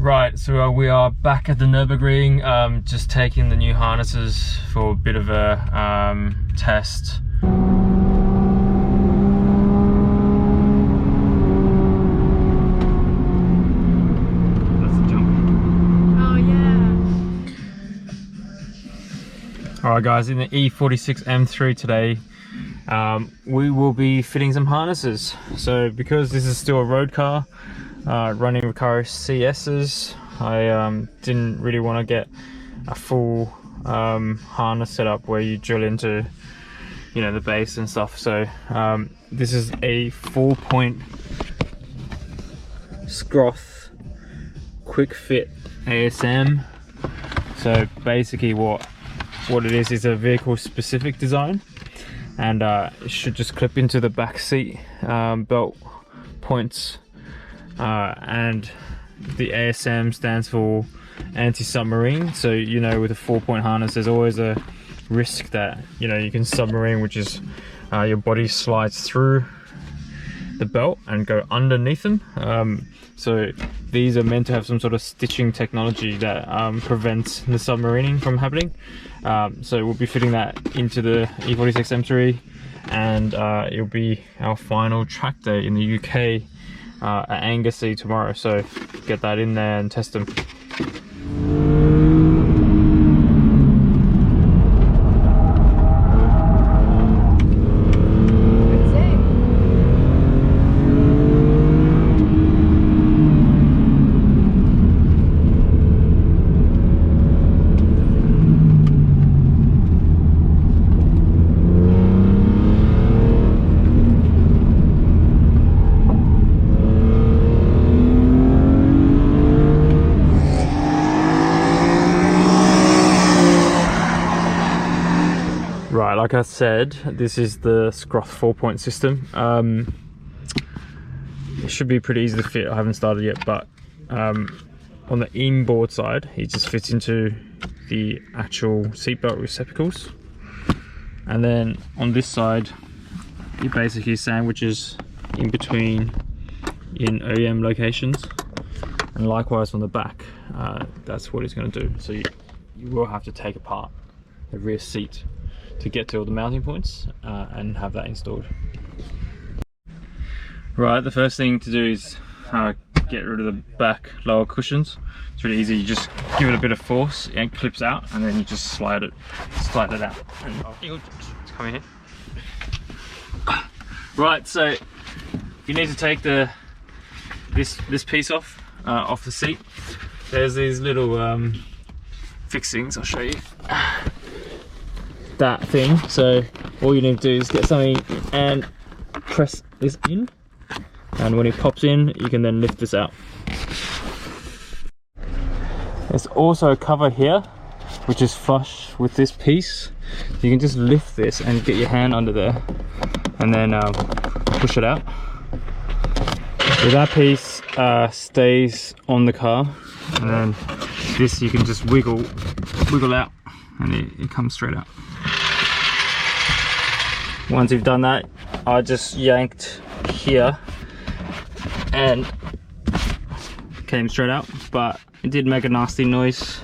Right, so we are back at the Nürburgring, just taking the new harnesses for a bit of a test. That's the jump. Oh yeah. Alright guys, in the E46 M3 today, we will be fitting some harnesses. So because this is still a road car, running Recaro CS's, I didn't really want to get a full harness setup where you drill into, you know, the base and stuff. So this is a 4-point Schroth QuickFit ASM. So basically what it is a vehicle specific design, and it should just clip into the back seat belt points. And the ASM stands for anti-submarine. So, you know, with a 4-point harness, there's always a risk that, you know, you can submarine, which is your body slides through the belt and go underneath them. So these are meant to have some sort of stitching technology that prevents the submarining from happening. So we'll be fitting that into the E46 M3, and it'll be our final track day in the UK at Anglesey tomorrow, so get that in there and test them. Right, like I said, this is the Schroth 4-point system. It should be pretty easy to fit. I haven't started yet, but on the inboard side, it just fits into the actual seatbelt receptacles. And then on this side, it basically sandwiches in between in OEM locations. And likewise on the back, that's what it's going to do. So you will have to take apart the rear seat to get to all the mounting points and have that installed. Right, the first thing to do is get rid of the back lower cushions. It's really easy. You just give it a bit of force, it clips out, and then you just slide it out. And it's coming here. Right, so you need to take this piece off the seat. There's these little fixings. I'll show you. That thing, so all you need to do is get something and press this in, and when it pops in, you can then lift this out. There's also a cover here which is flush with this piece, so you can just lift this and get your hand under there and then push it out. So that piece stays on the car, and then this you can just wiggle out, and it comes straight out. Once you've done that, I just yanked here and came straight out, but it did make a nasty noise.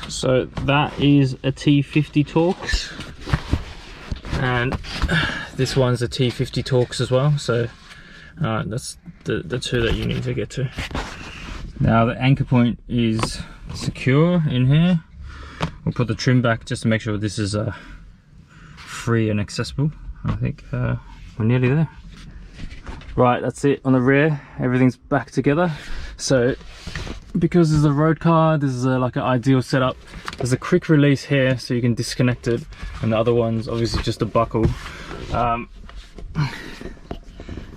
So that is a T50 Torx, and this one's a T50 Torx as well. So that's the two that you need to get to. Now the anchor point is secure in here. We'll put the trim back just to make sure this is free and accessible. I think we're nearly there. Right, that's it on the rear. Everything's back together. So because this is a road car, this is like an ideal setup. There's a quick release here so you can disconnect it, and the other one's obviously just a buckle.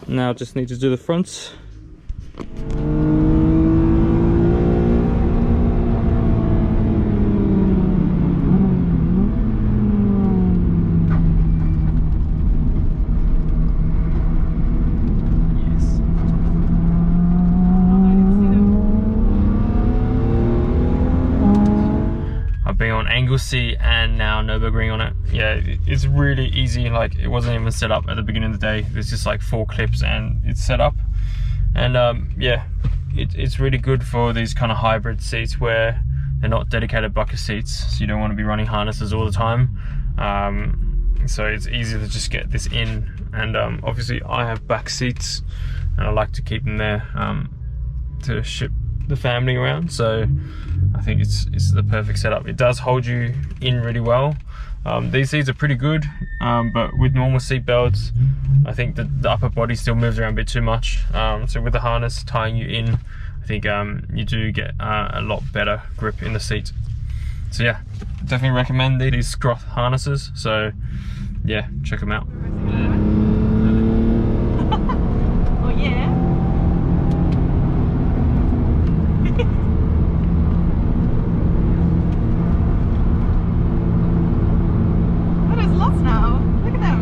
Now just need to do the fronts. Anglesey and now Nürburgring on it. Yeah, it's really easy. Like, it wasn't even set up at the beginning of the day. There's just like 4 clips and it's set up. And yeah, it's really good for these kind of hybrid seats where they're not dedicated bucket seats, so you don't want to be running harnesses all the time. So it's easy to just get this in, and obviously I have back seats and I like to keep them there to ship the family around, so I think it's the perfect setup. It does hold you in really well. These seats are pretty good, but with normal seat belts, I think that the upper body still moves around a bit too much. So with the harness tying you in, I think you do get a lot better grip in the seat. So yeah, definitely recommend these Schroth harnesses. So yeah, check them out. Oh yeah. Oh, there's lots now. Look at them.